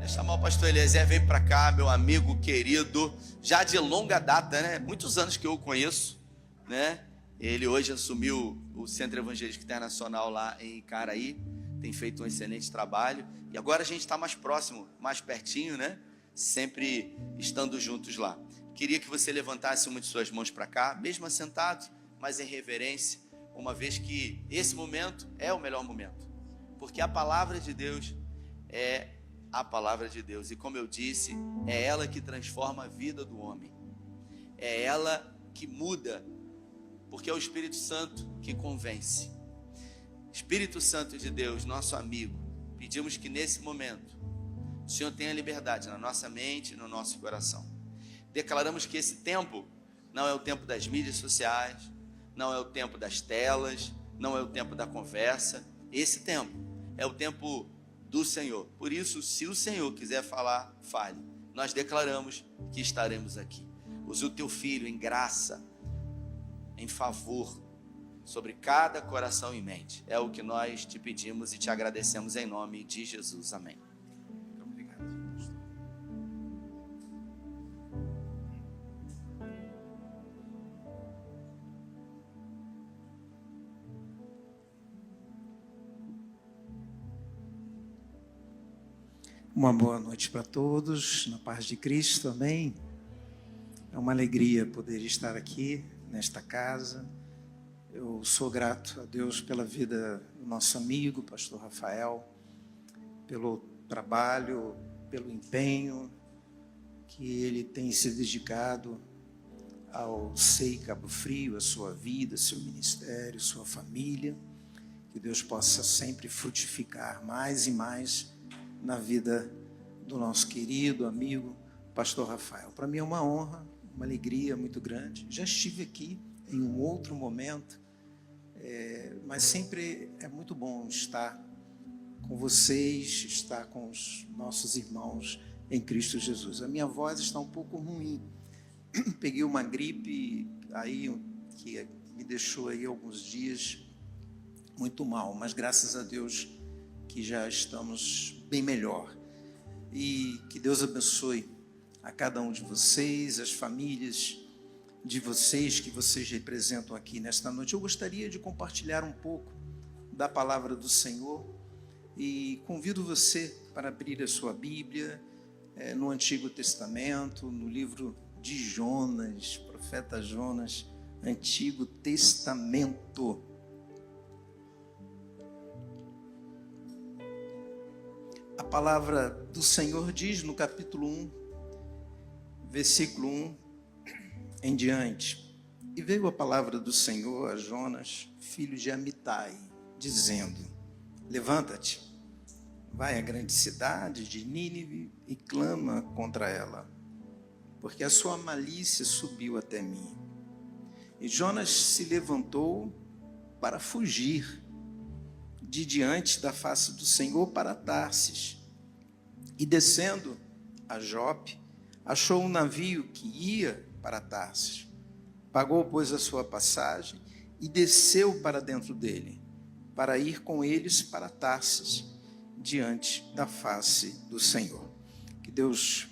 Chamar o pastor Eliezer, vem para cá, meu amigo querido, já de longa data, né? Muitos anos que eu o conheço, né? Ele hoje assumiu o Centro Evangelístico Internacional lá em Icaraí, tem feito um excelente trabalho, e agora a gente está mais próximo, mais pertinho, né? Sempre estando juntos lá. Queria que você levantasse uma de suas mãos para cá, mesmo assentado, mas em reverência, uma vez que esse momento é o melhor momento, porque a palavra de Deus é a palavra de Deus, e como eu disse, é ela que transforma a vida do homem, é ela que muda, porque é o Espírito Santo que convence. Espírito Santo de Deus, nosso amigo, pedimos que nesse momento o Senhor tenha liberdade na nossa mente e no nosso coração. Declaramos que esse tempo não é o tempo das mídias sociais, não é o tempo das telas, não é o tempo da conversa. Esse tempo é o tempo do Senhor. Por isso, se o Senhor quiser falar, fale. Nós declaramos que estaremos aqui. Use o teu filho em graça, em favor, sobre cada coração e mente. É o que nós te pedimos e te agradecemos em nome de Jesus. Amém. Muito obrigado. Uma boa noite para todos, na paz de Cristo, amém? É uma alegria poder estar aqui, nesta casa. Eu sou grato a Deus pela vida do nosso amigo, pastor Rafael, pelo trabalho, pelo empenho que ele tem se dedicado ao SEI Cabo Frio, a sua vida, seu ministério, sua família. Que Deus possa sempre frutificar mais e mais na vida do nosso querido amigo, pastor Rafael. Para mim é uma honra, uma alegria muito grande. Já estive aqui em um outro momento, mas sempre é muito bom estar com vocês, estar com os nossos irmãos em Cristo Jesus. A minha voz está um pouco ruim. Peguei uma gripe aí que me deixou aí alguns dias muito mal, mas graças a Deus que já estamos bem melhor. E que Deus abençoe a cada um de vocês, as famílias de vocês que vocês representam aqui nesta noite. Eu gostaria de compartilhar um pouco da palavra do Senhor e convido você para abrir a sua Bíblia no Antigo Testamento, no livro de Jonas, profeta Jonas, Antigo Testamento. A palavra do Senhor diz no capítulo 1, versículo 1 em diante: e veio a palavra do Senhor a Jonas, filho de Amitai, dizendo: levanta-te, vai à grande cidade de Nínive e clama contra ela, porque a sua malícia subiu até mim. E Jonas se levantou para fugir de diante da face do Senhor para Tarsis, e descendo a Jope, achou um navio que ia para Tarsis. Pagou, pois, a sua passagem e desceu para dentro dele, para ir com eles para Tarsis, diante da face do Senhor. Que Deus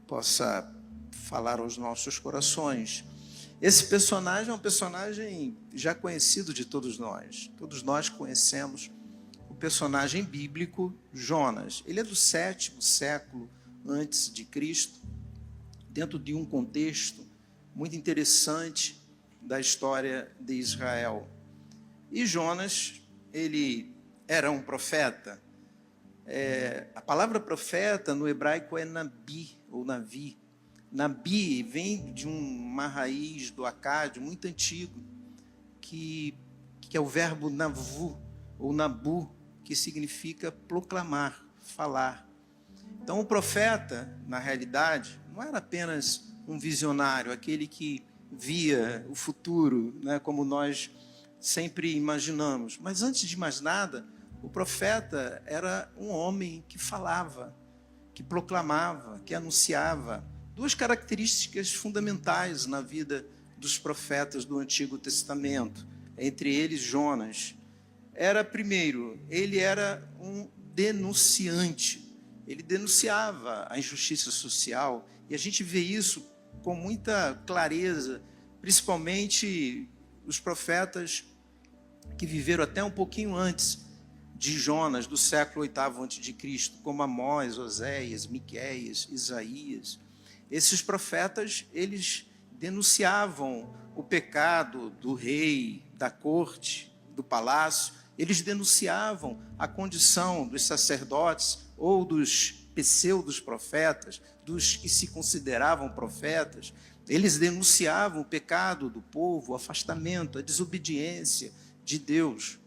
possa falar aos nossos corações. Esse personagem é um personagem já conhecido de todos nós. Todos nós conhecemos o personagem bíblico Jonas. Ele é do 7º século antes de Cristo, dentro de um contexto muito interessante da história de Israel. E Jonas, ele era um profeta. A palavra profeta no hebraico é nabi, ou navi. Nabi vem de uma raiz do acádio muito antigo, que é o verbo navu, ou nabu, que significa proclamar, falar. Então o profeta, na realidade, não era apenas um visionário, aquele que via o futuro, né, como nós sempre imaginamos. Mas antes de mais nada, o profeta era um homem que falava, que proclamava, que anunciava. Duas características fundamentais na vida dos profetas do Antigo Testamento, entre eles Jonas. Primeiro, ele era um denunciante ele denunciava a injustiça social, e a gente vê isso com muita clareza, principalmente os profetas que viveram até um pouquinho antes de Jonas, do século 8º a.C., como Amós, Oséias, Miqueias, Isaías. Esses profetas, eles denunciavam o pecado do rei, da corte, do palácio. Eles denunciavam a condição dos sacerdotes ou dos pseudos profetas, dos que se consideravam profetas. Eles denunciavam o pecado do povo, o afastamento, a desobediência de Deus.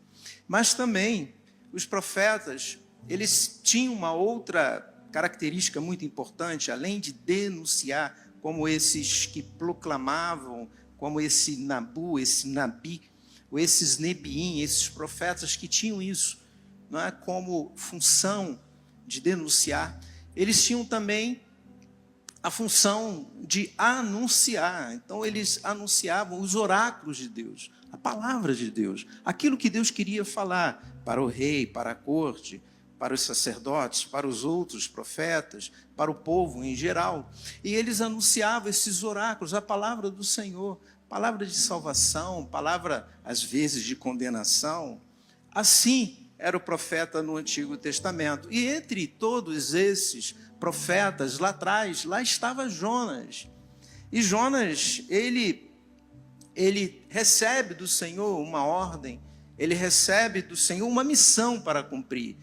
Mas também os profetas, eles tinham uma outra característica muito importante, além de denunciar, como esses que proclamavam, como esse Nabu, esse Nabi, ou esses Nebiim, esses profetas que tinham isso, não é, como função de denunciar, eles tinham também a função de anunciar. Então, eles anunciavam os oráculos de Deus, a palavra de Deus, aquilo que Deus queria falar para o rei, para a corte, para os sacerdotes, para os outros profetas, para o povo em geral. E eles anunciavam esses oráculos, a palavra do Senhor, palavra de salvação, palavra, às vezes, de condenação. Assim era o profeta no Antigo Testamento. E entre todos esses profetas, lá atrás, lá estava Jonas. E Jonas, ele recebe do Senhor uma ordem, ele recebe do Senhor uma missão para cumprir.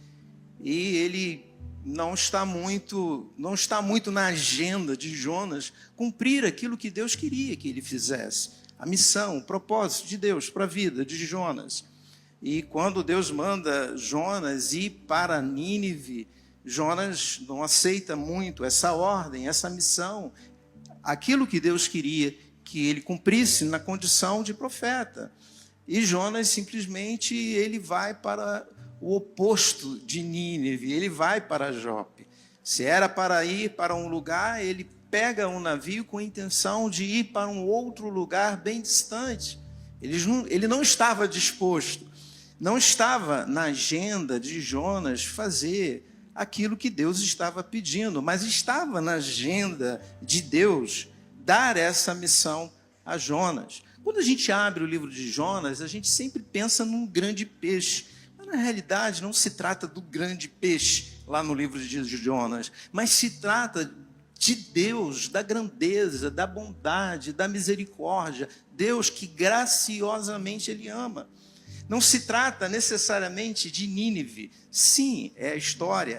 E ele não está muito na agenda de Jonas cumprir aquilo que Deus queria que ele fizesse. A missão, o propósito de Deus para a vida de Jonas. E quando Deus manda Jonas ir para Nínive, Jonas não aceita muito essa ordem, essa missão, aquilo que Deus queria que ele cumprisse na condição de profeta. E Jonas simplesmente ele vai para o oposto de Nínive, ele vai para Jope. Se era para ir para um lugar, ele pega um navio com a intenção de ir para um outro lugar bem distante. Ele não estava disposto, não estava na agenda de Jonas fazer aquilo que Deus estava pedindo, mas estava na agenda de Deus dar essa missão a Jonas. Quando a gente abre o livro de Jonas, a gente sempre pensa num grande peixe. Mas, na realidade, não se trata do grande peixe lá no livro de Jonas, mas se trata de Deus, da grandeza, da bondade, da misericórdia. Deus que graciosamente Ele ama. Não se trata necessariamente de Nínive. Sim, é a história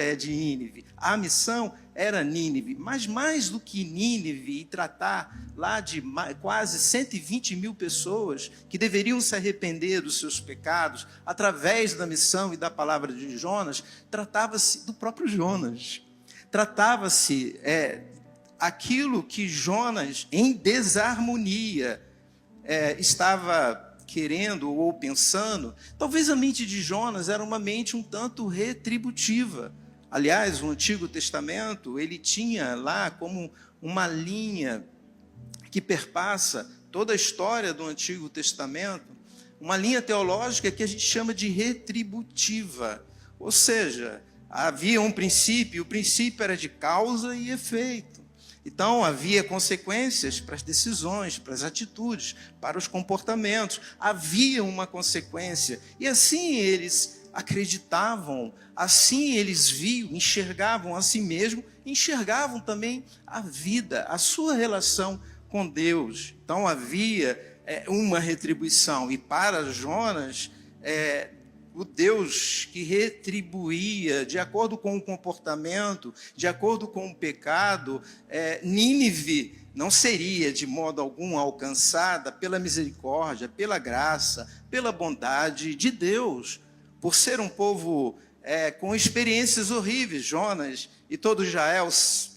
é de Nínive. A missão era Nínive, mas mais do que Nínive e tratar lá de quase 120 mil pessoas que deveriam se arrepender dos seus pecados através da missão e da palavra de Jonas, tratava-se do próprio Jonas. Tratava-se aquilo que Jonas, em desarmonia, estava querendo ou pensando. Talvez a mente de Jonas era uma mente um tanto retributiva. Aliás, o Antigo Testamento, ele tinha lá como uma linha que perpassa toda a história do Antigo Testamento, uma linha teológica que a gente chama de retributiva. Ou seja, havia um princípio, o princípio era de causa e efeito. Então, havia consequências para as decisões, para as atitudes, para os comportamentos. Havia uma consequência. E assim eles acreditavam, assim eles viam, enxergavam a si mesmos, enxergavam também a vida, a sua relação com Deus. Então, havia uma retribuição. E para Jonas, o Deus que retribuía de acordo com o comportamento, de acordo com o pecado, Nínive não seria de modo algum alcançada pela misericórdia, pela graça, pela bondade de Deus, por ser um povo com experiências horríveis. Jonas e todo Israel,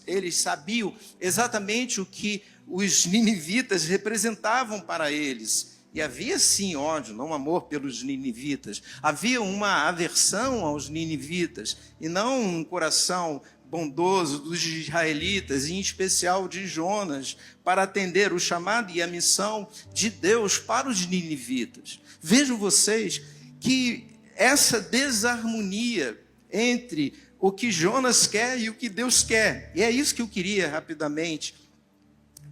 eles sabiam exatamente o que os ninivitas representavam para eles. E havia sim ódio, não amor pelos ninivitas. Havia uma aversão aos ninivitas e não um coração bondoso dos israelitas, em especial de Jonas, para atender o chamado e a missão de Deus para os ninivitas. Vejam vocês que essa desarmonia entre o que Jonas quer e o que Deus quer. E é isso que eu queria rapidamente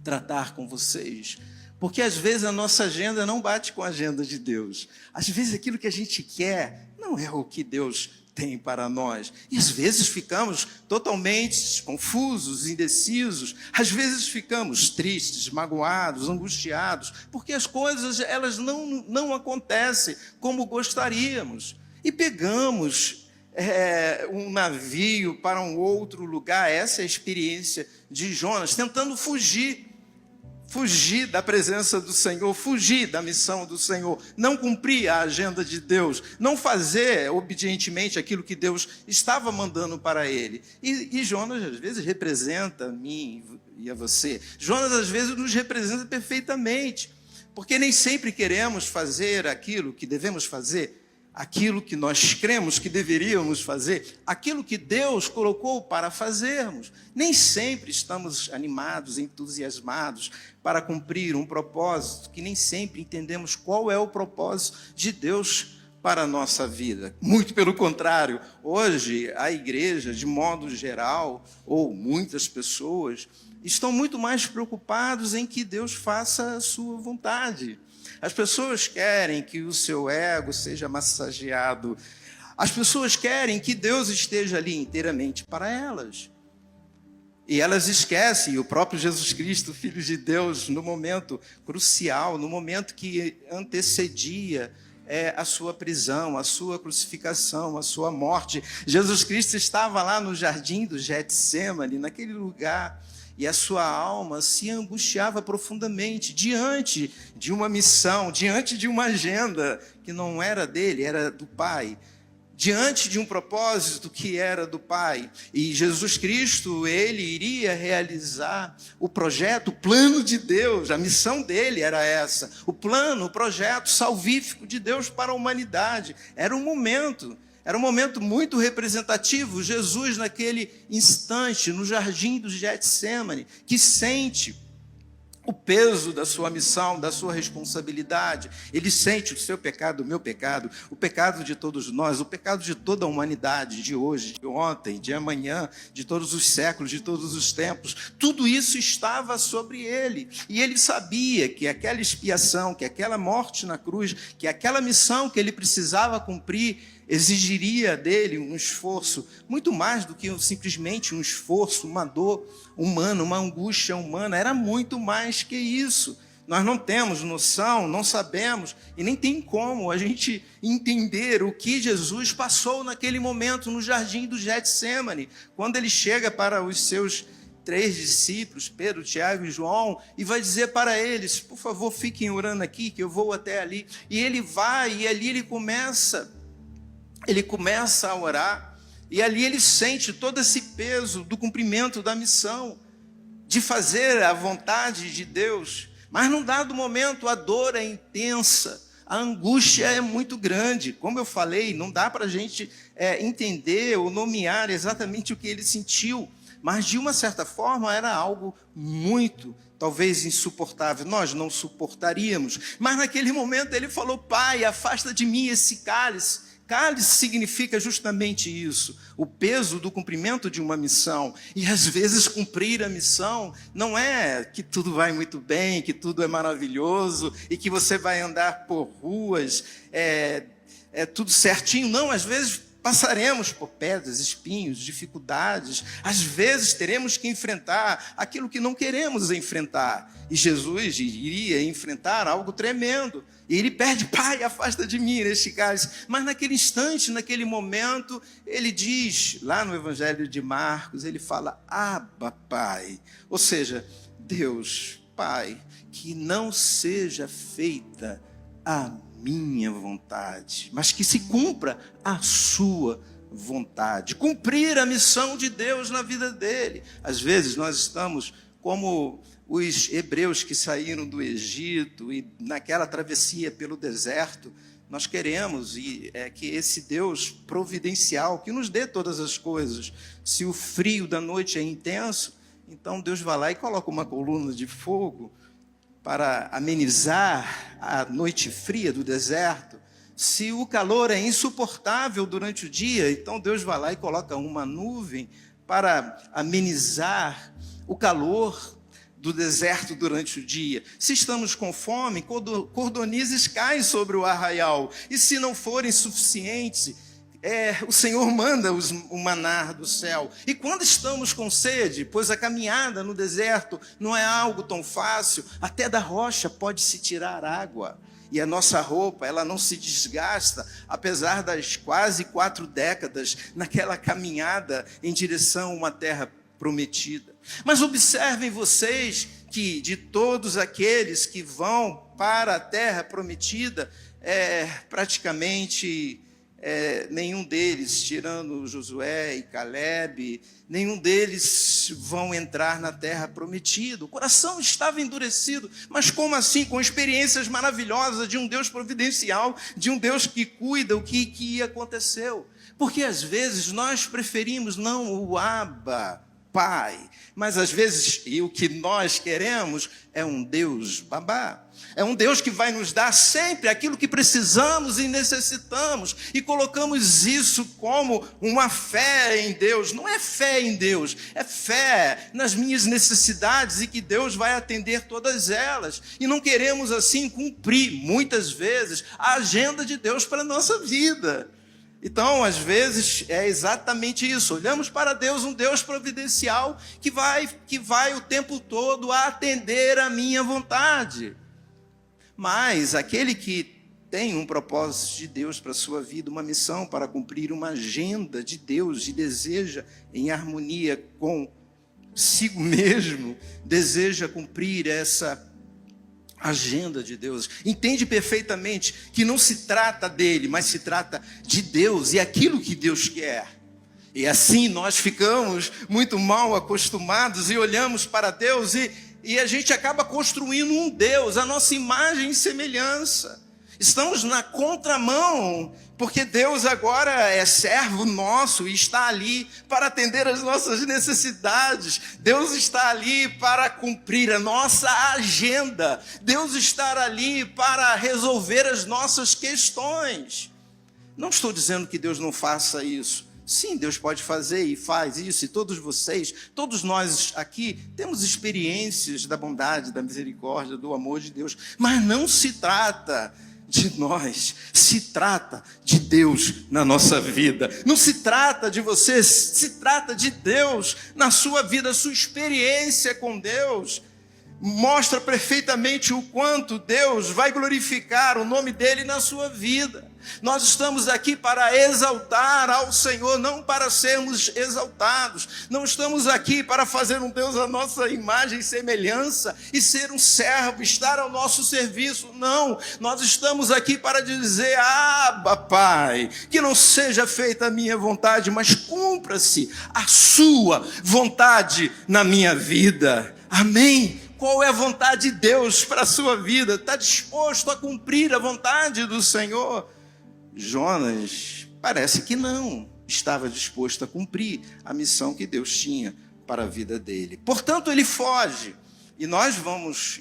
tratar com vocês. Porque às vezes a nossa agenda não bate com a agenda de Deus. Às vezes aquilo que a gente quer não é o que Deus tem para nós. E às vezes ficamos totalmente confusos, indecisos. Às vezes ficamos tristes, magoados, angustiados, porque as coisas elas não acontecem como gostaríamos. E pegamos um navio para um outro lugar. Essa é a experiência de Jonas, tentando fugir da presença do Senhor, fugir da missão do Senhor, não cumprir a agenda de Deus, não fazer obedientemente aquilo que Deus estava mandando para ele. E Jonas às vezes representa a mim e a você. Jonas às vezes nos representa perfeitamente, porque nem sempre queremos fazer aquilo que devemos fazer, aquilo que nós cremos que deveríamos fazer, aquilo que Deus colocou para fazermos. Nem sempre estamos animados, entusiasmados para cumprir um propósito, que nem sempre entendemos qual é o propósito de Deus para a nossa vida. Muito pelo contrário, hoje a igreja, de modo geral, ou muitas pessoas, estão muito mais preocupados em que Deus faça a sua vontade. As pessoas querem que o seu ego seja massageado. As pessoas querem que Deus esteja ali inteiramente para elas. E elas esquecem, e o próprio Jesus Cristo, Filho de Deus, no momento crucial, no momento que antecedia a sua prisão, a sua crucificação, a sua morte, Jesus Cristo estava lá no jardim do Getsêmani, naquele lugar, e a sua alma se angustiava profundamente diante de uma missão, diante de uma agenda que não era dele, era do Pai, diante de um propósito que era do Pai. E Jesus Cristo, ele iria realizar o projeto, o plano de Deus, a missão dele era essa, o plano, o projeto salvífico de Deus para a humanidade. Era um momento muito representativo. Jesus, naquele instante, no jardim do Getsêmani, que sente o peso da sua missão, da sua responsabilidade. Ele sente o seu pecado, o meu pecado, o pecado de todos nós, o pecado de toda a humanidade, de hoje, de ontem, de amanhã, de todos os séculos, de todos os tempos. Tudo isso estava sobre ele. E ele sabia que aquela expiação, que aquela morte na cruz, que aquela missão que ele precisava cumprir, exigiria dele um esforço, muito mais do que simplesmente um esforço, uma dor humana, uma angústia humana. Era muito mais que isso. Nós não temos noção, não sabemos, e nem tem como a gente entender o que Jesus passou naquele momento no jardim do Getsêmani, quando ele chega para os seus 3 discípulos, Pedro, Tiago e João, e vai dizer para eles: por favor, fiquem orando aqui, que eu vou até ali. E ele vai, e ali ele começa a orar, e ali ele sente todo esse peso do cumprimento da missão, de fazer a vontade de Deus. Mas num dado momento a dor é intensa, a angústia é muito grande. Como eu falei, não dá para a gente entender ou nomear exatamente o que ele sentiu, mas de uma certa forma era algo muito, talvez insuportável. Nós não suportaríamos, mas naquele momento ele falou: Pai, afasta de mim esse cálice. Cálice significa justamente isso, o peso do cumprimento de uma missão. E às vezes cumprir a missão não é que tudo vai muito bem, que tudo é maravilhoso e que você vai andar por ruas, tudo certinho. Não, às vezes passaremos por pedras, espinhos, dificuldades. Às vezes teremos que enfrentar aquilo que não queremos enfrentar. E Jesus iria enfrentar algo tremendo. E ele pede: Pai, afasta de mim este cálice. Mas naquele instante, naquele momento, ele diz, lá no Evangelho de Marcos, ele fala: Abba, Pai. Ou seja, Deus, Pai, que não seja feita a minha vontade, mas que se cumpra a sua vontade. Cumprir a missão de Deus na vida dele. Às vezes nós estamos como os hebreus que saíram do Egito e naquela travessia pelo deserto, nós queremos que esse Deus providencial, que nos dê todas as coisas. Se o frio da noite é intenso, então Deus vai lá e coloca uma coluna de fogo para amenizar a noite fria do deserto. Se o calor é insuportável durante o dia, então Deus vai lá e coloca uma nuvem para amenizar o calor do deserto durante o dia. Se estamos com fome, cordonizes caem sobre o arraial. E se não forem suficientes, o Senhor manda o maná do céu. E quando estamos com sede, pois a caminhada no deserto não é algo tão fácil, até da rocha pode-se tirar água. E a nossa roupa, ela não se desgasta, apesar das quase 4 décadas naquela caminhada em direção a uma terra prometida. Mas observem vocês que de todos aqueles que vão para a terra prometida, praticamente nenhum deles, tirando Josué e Caleb, nenhum deles vão entrar na terra prometida. O coração estava endurecido, mas como assim? Com experiências maravilhosas de um Deus providencial, de um Deus que cuida o que aconteceu. Porque às vezes nós preferimos não o Abba, Pai, mas às vezes, e o que nós queremos é um Deus babá. É um Deus que vai nos dar sempre aquilo que precisamos e necessitamos. E colocamos isso como uma fé em Deus. Não é fé em Deus, é fé nas minhas necessidades e que Deus vai atender todas elas. E não queremos assim cumprir, muitas vezes, a agenda de Deus para a nossa vida. Então, às vezes, é exatamente isso. Olhamos para Deus, um Deus providencial que vai o tempo todo atender a minha vontade. Mas aquele que tem um propósito de Deus para a sua vida, uma missão para cumprir uma agenda de Deus e deseja em harmonia consigo mesmo, deseja cumprir essa agenda de Deus, entende perfeitamente que não se trata dele, mas se trata de Deus e aquilo que Deus quer. E assim nós ficamos muito mal acostumados e olhamos para Deus e a gente acaba construindo um Deus, a nossa imagem e semelhança. Estamos na contramão, porque Deus agora é servo nosso e está ali para atender as nossas necessidades. Deus está ali para cumprir a nossa agenda. Deus está ali para resolver as nossas questões. Não estou dizendo que Deus não faça isso. Sim, Deus pode fazer e faz isso, e todos vocês, todos nós aqui, temos experiências da bondade, da misericórdia, do amor de Deus, mas não se trata de nós, se trata de Deus na nossa vida. Não se trata de você, se trata de Deus na sua vida. A sua experiência com Deus mostra perfeitamente o quanto Deus vai glorificar o nome dele na sua vida. Nós estamos aqui para exaltar ao Senhor, não para sermos exaltados. Não estamos aqui para fazer um Deus à nossa imagem e semelhança e ser um servo, estar ao nosso serviço. Não, nós estamos aqui para dizer: Abba, Pai, que não seja feita a minha vontade, mas cumpra-se a sua vontade na minha vida. Amém? Qual é a vontade de Deus para a sua vida? Está disposto a cumprir a vontade do Senhor? Jonas parece que não estava disposto a cumprir a missão que Deus tinha para a vida dele. Portanto, ele foge. E nós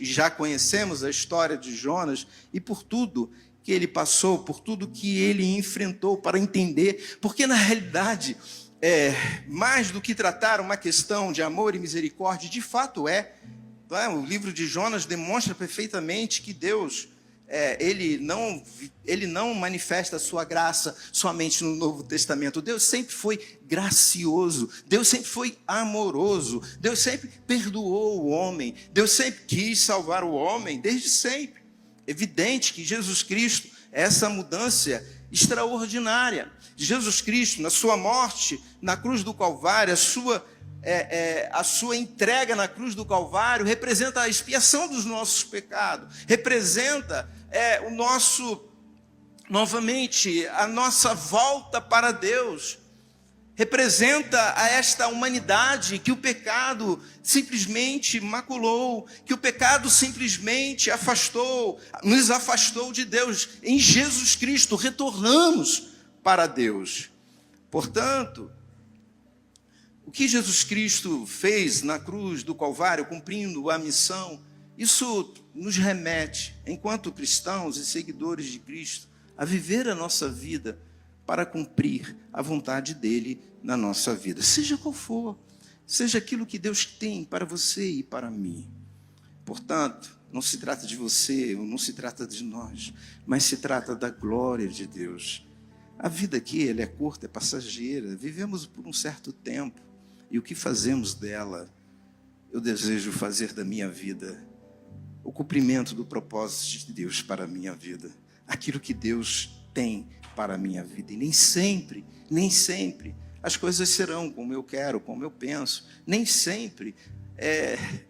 já conhecemos a história de Jonas e por tudo que ele passou, por tudo que ele enfrentou, para entender, porque na realidade, mais do que tratar uma questão de amor e misericórdia, de fato o livro de Jonas demonstra perfeitamente que Deus, ele não manifesta a sua graça somente no Novo Testamento. Deus sempre foi gracioso, Deus sempre foi amoroso, Deus sempre perdoou o homem, Deus sempre quis salvar o homem, desde sempre. Evidente que Jesus Cristo, essa mudança extraordinária de Jesus Cristo, na sua morte, na cruz do Calvário, a sua entrega na cruz do Calvário representa a expiação dos nossos pecados, representa novamente a nossa volta para Deus, representa a esta humanidade que o pecado simplesmente maculou, que o pecado simplesmente nos afastou de Deus. Em Jesus Cristo retornamos para Deus. Portanto, o que Jesus Cristo fez na cruz do Calvário, cumprindo a missão, isso nos remete, enquanto cristãos e seguidores de Cristo, a viver a nossa vida para cumprir a vontade dele na nossa vida, seja qual for, seja aquilo que Deus tem para você e para mim. Portanto, não se trata de você, ou não se trata de nós, mas se trata da glória de Deus. A vida aqui, ela é curta, é passageira, vivemos por um certo tempo, e o que fazemos dela, eu desejo fazer da minha vida o cumprimento do propósito de Deus para a minha vida, aquilo que Deus tem para a minha vida. E nem sempre as coisas serão como eu quero, como eu penso. Nem sempre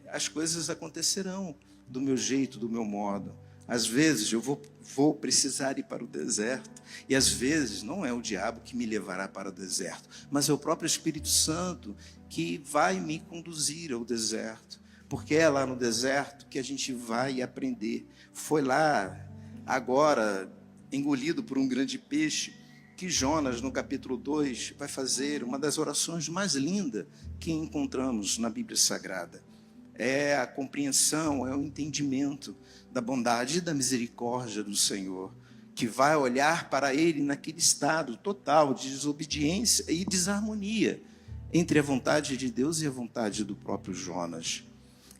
as coisas acontecerão do meu jeito, do meu modo. Às vezes eu vou precisar ir para o deserto, e às vezes não é o diabo que me levará para o deserto, mas é o próprio Espírito Santo que vai me conduzir ao deserto, porque é lá no deserto que a gente vai aprender. Foi lá, agora, engolido por um grande peixe, que Jonas, no capítulo 2, vai fazer uma das orações mais lindas que encontramos na Bíblia Sagrada. É a compreensão, é o entendimento da bondade e da misericórdia do Senhor, que vai olhar para ele naquele estado total de desobediência e desarmonia entre a vontade de Deus e a vontade do próprio Jonas.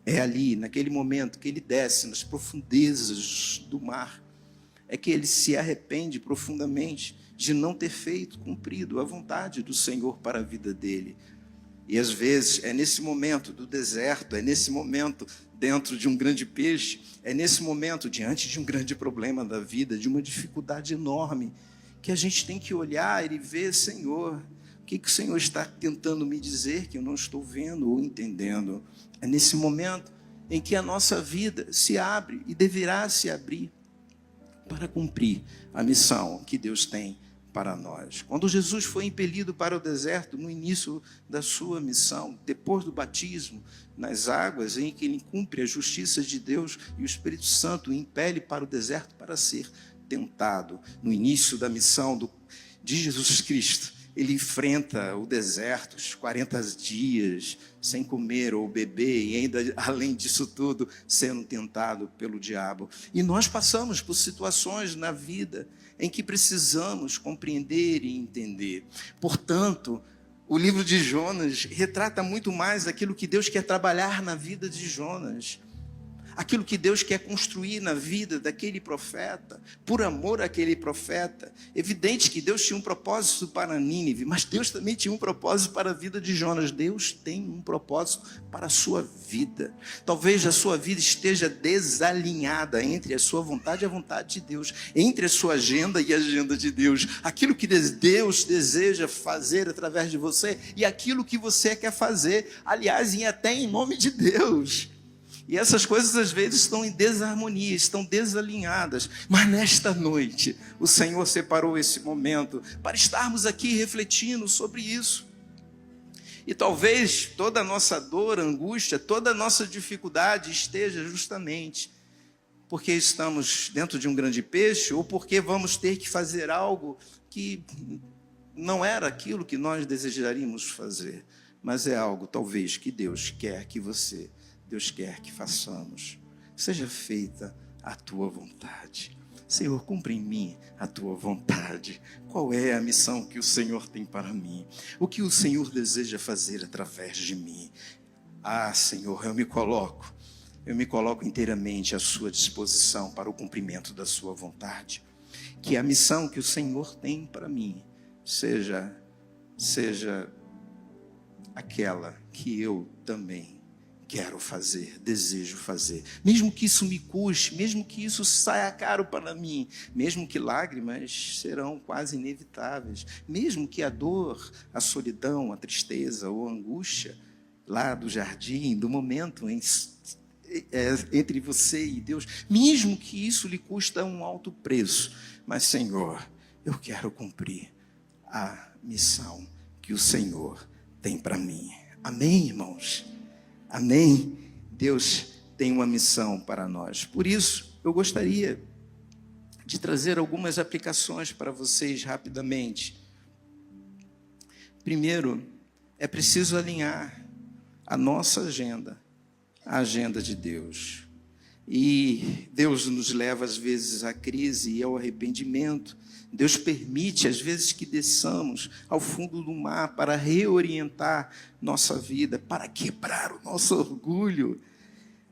É ali, naquele momento, que ele desce nas profundezas do mar, é que ele se arrepende profundamente de não ter cumprido a vontade do Senhor para a vida dele. E às vezes é nesse momento do deserto, é nesse momento dentro de um grande peixe, é nesse momento diante de um grande problema da vida, de uma dificuldade enorme, que a gente tem que olhar e ver, Senhor, o que o Senhor está tentando me dizer que eu não estou vendo ou entendendo. É nesse momento em que a nossa vida se abre e deverá se abrir para cumprir a missão que Deus tem para nós. Quando Jesus foi impelido para o deserto, no início da sua missão, depois do batismo nas águas, em que ele cumpre a justiça de Deus e o Espírito Santo o impele para o deserto para ser tentado. No início da missão de Jesus Cristo, ele enfrenta o deserto, os 40 dias, sem comer ou beber, e ainda, além disso tudo, sendo tentado pelo diabo. E nós passamos por situações na vida em que precisamos compreender e entender. Portanto, o livro de Jonas retrata muito mais aquilo que Deus quer trabalhar na vida de Jonas, aquilo que Deus quer construir na vida daquele profeta, por amor àquele profeta. Evidente que Deus tinha um propósito para Nínive, mas Deus também tinha um propósito para a vida de Jonas. Deus tem um propósito para a sua vida. Talvez a sua vida esteja desalinhada entre a sua vontade e a vontade de Deus, entre a sua agenda e a agenda de Deus, aquilo que Deus deseja fazer através de você e aquilo que você quer fazer, aliás, e até em nome de Deus. E essas coisas às vezes estão em desarmonia, estão desalinhadas. Mas nesta noite, o Senhor separou esse momento para estarmos aqui refletindo sobre isso. E talvez toda a nossa dor, angústia, toda a nossa dificuldade esteja justamente porque estamos dentro de um grande peixe ou porque vamos ter que fazer algo que não era aquilo que nós desejaríamos fazer, mas é algo talvez que Deus quer que façamos. Seja feita a tua vontade. Senhor, cumpre em mim a tua vontade. Qual é a missão que o Senhor tem para mim? O que o Senhor deseja fazer através de mim? Senhor, eu me coloco inteiramente à sua disposição para o cumprimento da sua vontade. Que a missão que o Senhor tem para mim seja aquela que eu também quero fazer, desejo fazer, mesmo que isso me custe, mesmo que isso saia caro para mim, mesmo que lágrimas serão quase inevitáveis, mesmo que a dor, a solidão, a tristeza ou a angústia lá do jardim, do momento entre você e Deus, mesmo que isso lhe custa um alto preço, mas Senhor, eu quero cumprir a missão que o Senhor tem para mim. Amém, irmãos? Amém? Deus tem uma missão para nós. Por isso, eu gostaria de trazer algumas aplicações para vocês rapidamente. Primeiro, é preciso alinhar a nossa agenda à agenda de Deus. E Deus nos leva, às vezes, à crise e ao arrependimento. Deus permite, às vezes, que desçamos ao fundo do mar para reorientar nossa vida, para quebrar o nosso orgulho.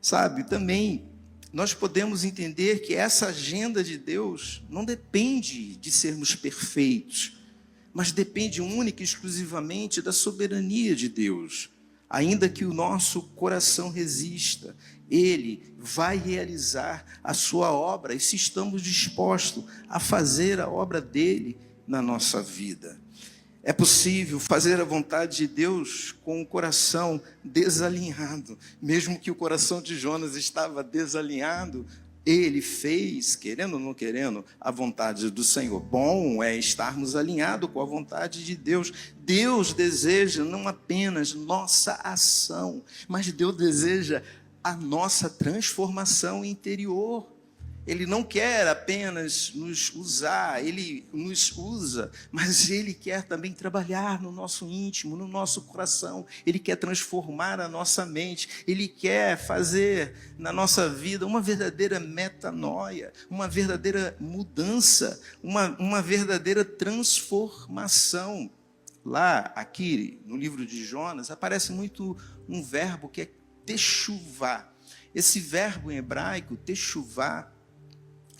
Sabe, também nós podemos entender que essa agenda de Deus não depende de sermos perfeitos, mas depende única e exclusivamente da soberania de Deus. Ainda que o nosso coração resista, Ele vai realizar a sua obra, e se estamos dispostos a fazer a obra dEle na nossa vida. É possível fazer a vontade de Deus com o coração desalinhado. Mesmo que o coração de Jonas estava desalinhado, ele fez, querendo ou não querendo, a vontade do Senhor. Bom é estarmos alinhados com a vontade de Deus. Deus deseja não apenas nossa ação, mas Deus deseja a nossa transformação interior. Ele não quer apenas nos usar, Ele nos usa, mas Ele quer também trabalhar no nosso íntimo, no nosso coração. Ele quer transformar a nossa mente. Ele quer fazer na nossa vida uma verdadeira metanoia, uma verdadeira mudança, uma verdadeira transformação. Lá, aqui, no livro de Jonas, aparece muito um verbo que é techuvá. Esse verbo em hebraico, techuvá,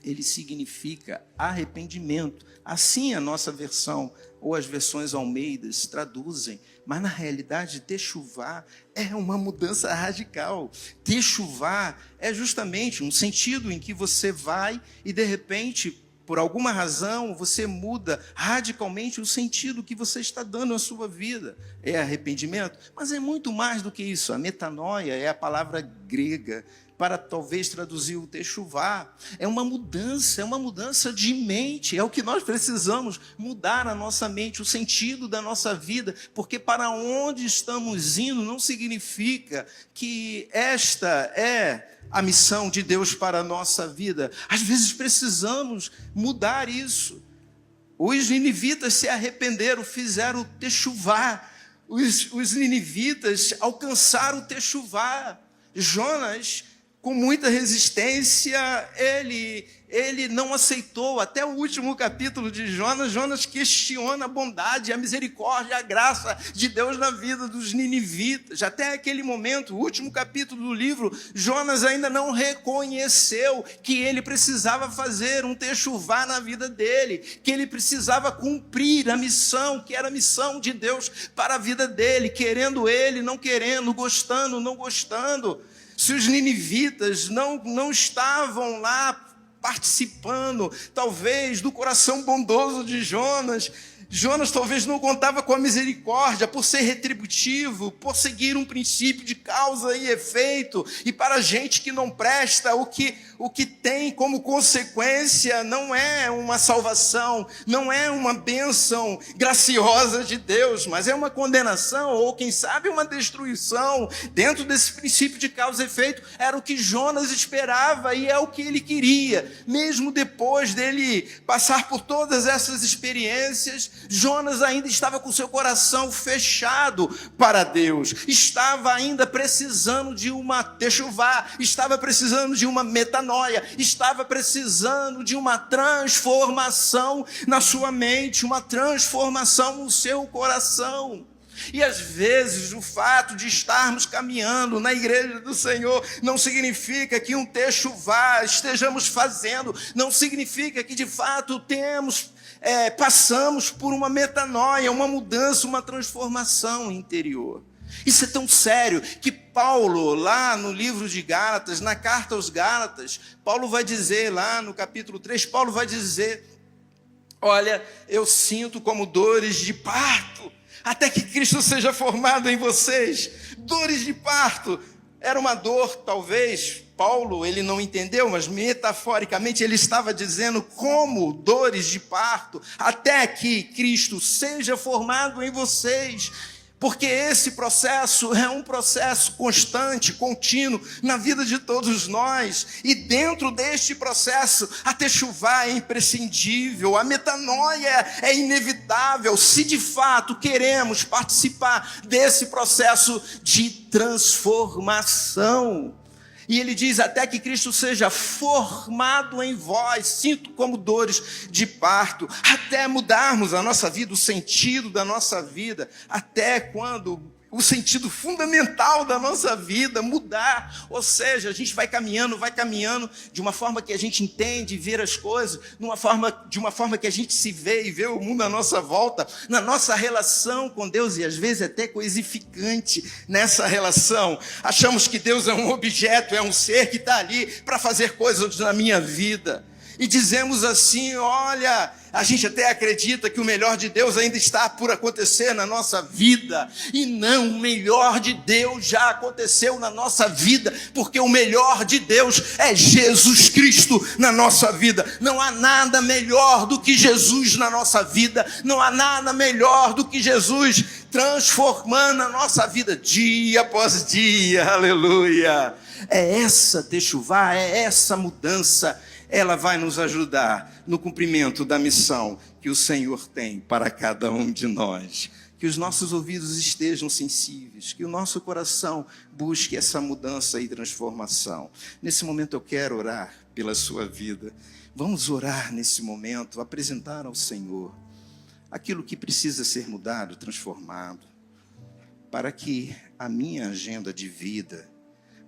ele significa arrependimento. Assim a nossa versão, ou as versões Almeidas, traduzem. Mas na realidade, techuvá é uma mudança radical. Techuvá é justamente um sentido em que você vai e de repente, por alguma razão, você muda radicalmente o sentido que você está dando à sua vida. É arrependimento, mas é muito mais do que isso. A metanoia é a palavra grega para talvez traduzir o techuvá. É uma mudança de mente. É o que nós precisamos, mudar a nossa mente, o sentido da nossa vida, porque para onde estamos indo não significa que esta é a missão de Deus para a nossa vida. Às vezes precisamos mudar isso. Os ninivitas se arrependeram, fizeram o techuvá. Os ninivitas alcançaram o techuvá. Jonas, com muita resistência, ele não aceitou. Até o último capítulo de Jonas, Jonas questiona a bondade, a misericórdia, a graça de Deus na vida dos ninivitas. Até aquele momento, o último capítulo do livro, Jonas ainda não reconheceu que ele precisava fazer um techuvá na vida dele, que ele precisava cumprir a missão, que era a missão de Deus para a vida dele, querendo ele, não querendo, gostando, não gostando. Se os ninivitas não estavam lá participando, talvez, do coração bondoso de Jonas, Jonas talvez não contava com a misericórdia por ser retributivo, por seguir um princípio de causa e efeito, e para gente que não presta, o que tem como consequência não é uma salvação, não é uma bênção graciosa de Deus, mas é uma condenação, ou quem sabe uma destruição. Dentro desse princípio de causa e efeito, era o que Jonas esperava e é o que ele queria. Mesmo depois dele passar por todas essas experiências, Jonas ainda estava com seu coração fechado para Deus, estava ainda precisando de uma techuvá, estava precisando de uma metanoia, estava precisando de uma transformação na sua mente, uma transformação no seu coração. E às vezes o fato de estarmos caminhando na igreja do Senhor não significa que um techuvá estejamos fazendo, não significa que de fato passamos por uma metanoia, uma mudança, uma transformação interior. Isso é tão sério que Paulo, lá no livro de Gálatas, na carta aos Gálatas, Paulo vai dizer lá no capítulo 3, Paulo vai dizer: olha, eu sinto como dores de parto, até que Cristo seja formado em vocês. Dores de parto. Era uma dor, talvez, Paulo, ele não entendeu, mas metaforicamente ele estava dizendo como dores de parto, até que Cristo seja formado em vocês. Porque esse processo é um processo constante, contínuo, na vida de todos nós. E dentro deste processo, a techuvá é imprescindível, a metanoia é inevitável, se de fato queremos participar desse processo de transformação. E ele diz, até que Cristo seja formado em vós, sinto como dores de parto, até mudarmos a nossa vida, o sentido da nossa vida, até quando o sentido fundamental da nossa vida mudar. Ou seja, a gente vai caminhando de uma forma que a gente entende e vê as coisas, de uma forma que a gente se vê e vê o mundo à nossa volta, na nossa relação com Deus, e às vezes até coisificante nessa relação. Achamos que Deus é um objeto, é um ser que está ali para fazer coisas na minha vida. E dizemos assim, olha, a gente até acredita que o melhor de Deus ainda está por acontecer na nossa vida. E não, o melhor de Deus já aconteceu na nossa vida, porque o melhor de Deus é Jesus Cristo na nossa vida. Não há nada melhor do que Jesus na nossa vida. Não há nada melhor do que Jesus transformando a nossa vida dia após dia. Aleluia! É essa techuvá, é essa mudança. Ela vai nos ajudar no cumprimento da missão que o Senhor tem para cada um de nós. Que os nossos ouvidos estejam sensíveis, que o nosso coração busque essa mudança e transformação. Nesse momento eu quero orar pela sua vida. Vamos orar nesse momento, apresentar ao Senhor aquilo que precisa ser mudado, transformado, para que a minha agenda de vida,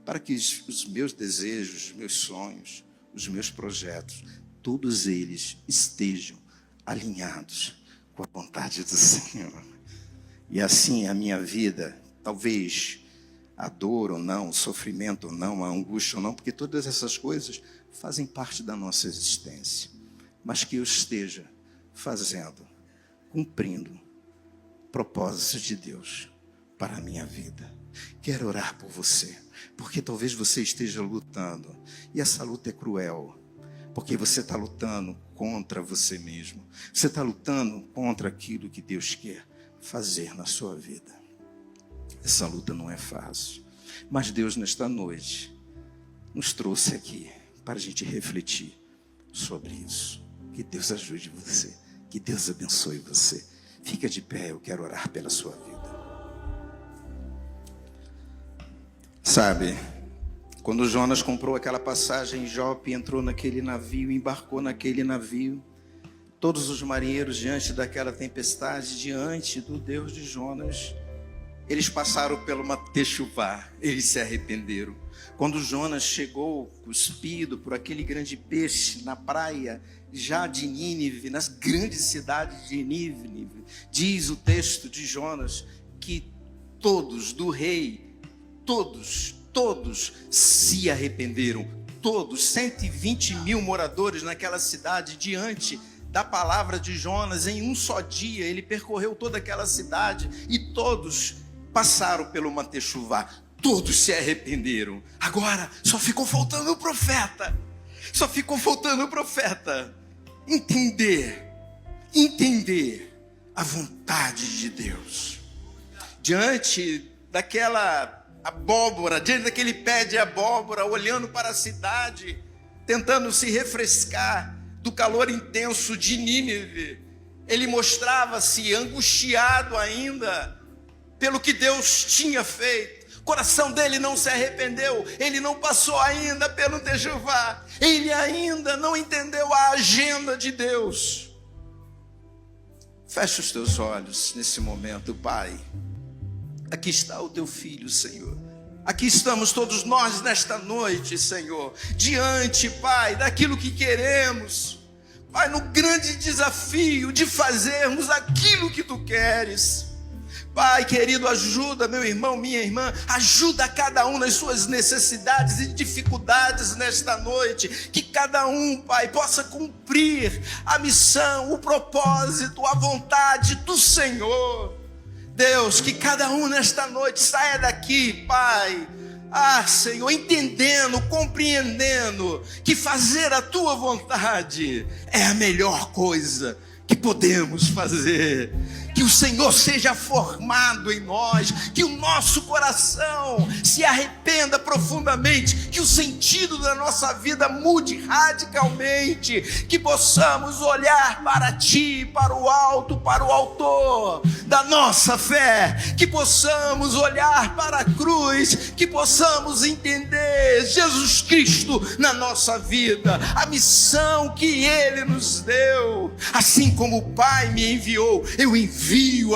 para que os meus desejos, os meus sonhos, os meus projetos, todos eles estejam alinhados com a vontade do Senhor. E assim a minha vida, talvez a dor ou não, o sofrimento ou não, a angústia ou não, porque todas essas coisas fazem parte da nossa existência, mas que eu esteja fazendo, cumprindo propósitos de Deus para a minha vida. Quero orar por você, porque talvez você esteja lutando, e essa luta é cruel, porque você está lutando contra você mesmo, você está lutando contra aquilo que Deus quer fazer na sua vida. Essa luta não é fácil, mas Deus nesta noite nos trouxe aqui para a gente refletir sobre isso. Que Deus ajude você, que Deus abençoe você. Fica de pé, eu quero orar pela sua vida. Sabe, quando Jonas comprou aquela passagem em Jope, entrou naquele navio, embarcou naquele navio, todos os marinheiros diante daquela tempestade, diante do Deus de Jonas, eles passaram por uma techuvá, eles se arrependeram. Quando Jonas chegou cuspido por aquele grande peixe na praia já de Nínive, nas grandes cidades de Nínive, diz o texto de Jonas que todos, do rei, todos se arrependeram, todos, 120 mil moradores naquela cidade, diante da palavra de Jonas, em um só dia, ele percorreu toda aquela cidade, e todos passaram pelo uma techuvá, todos se arrependeram. Agora, só ficou faltando o profeta, entender a vontade de Deus, diante daquela abóbora, diante daquele pé de abóbora, olhando para a cidade, tentando se refrescar do calor intenso de Nínive. Ele mostrava-se angustiado ainda pelo que Deus tinha feito. O coração dele não se arrependeu, ele não passou ainda pelo techuvá, ele ainda não entendeu a agenda de Deus. Fecha os teus olhos nesse momento, Pai. Aqui está o teu filho, Senhor. Aqui estamos todos nós nesta noite, Senhor, diante, Pai, daquilo que queremos, Pai, no grande desafio de fazermos aquilo que tu queres. Pai querido, ajuda meu irmão, minha irmã, ajuda cada um nas suas necessidades e dificuldades nesta noite, que cada um, Pai, possa cumprir a missão, o propósito, a vontade do Senhor. Deus, que cada um nesta noite saia daqui, Pai, Senhor, entendendo, compreendendo que fazer a Tua vontade é a melhor coisa que podemos fazer. que o Senhor seja formado em nós, que o nosso coração se arrependa profundamente, que o sentido da nossa vida mude radicalmente, que possamos olhar para Ti, para o alto, para o autor da nossa fé, que possamos olhar para a cruz, que possamos entender Jesus Cristo na nossa vida, a missão que Ele nos deu. Assim como o Pai me enviou, eu envio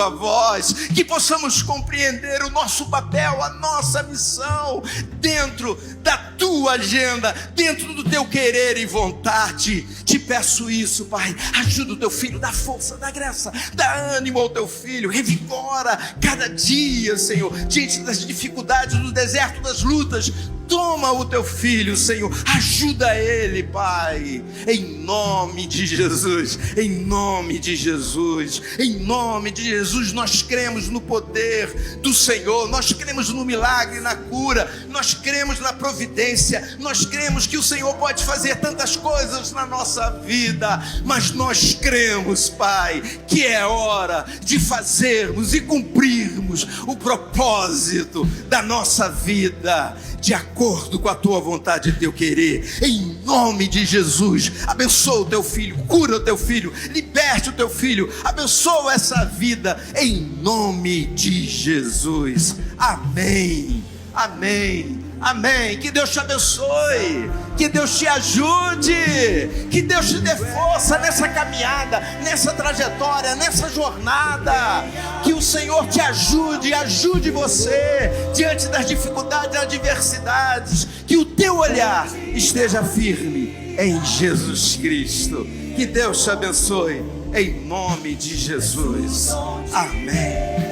a vós, que possamos compreender o nosso papel, a nossa missão dentro da Tua agenda, dentro do Teu querer e vontade. Te peço isso, Pai, ajuda o Teu filho, dá força, dá graça, dá ânimo ao Teu filho, revigora cada dia, Senhor, diante das dificuldades do deserto, das lutas. Toma o Teu filho, Senhor, ajuda ele, Pai, em nome de Jesus, em nome de Jesus, em nome de Jesus. Nós cremos no poder do Senhor, nós cremos no milagre, na cura, nós cremos na providência, nós cremos que o Senhor pode fazer tantas coisas na nossa vida, mas nós cremos, Pai, que é hora de fazermos e cumprirmos o propósito da nossa vida, de acordo com a Tua vontade e Teu querer. Em nome de Jesus, abençoa o Teu filho, cura o Teu filho, liberte o Teu filho, abençoa essa vida, em nome de Jesus. Amém, amém, amém. Que Deus te abençoe, que Deus te ajude, que Deus te dê força nessa caminhada, nessa trajetória, nessa jornada. Que o Senhor te ajude, ajude você diante das dificuldades, das adversidades. Que o teu olhar esteja firme em Jesus Cristo. Que Deus te abençoe em nome de Jesus. Amém.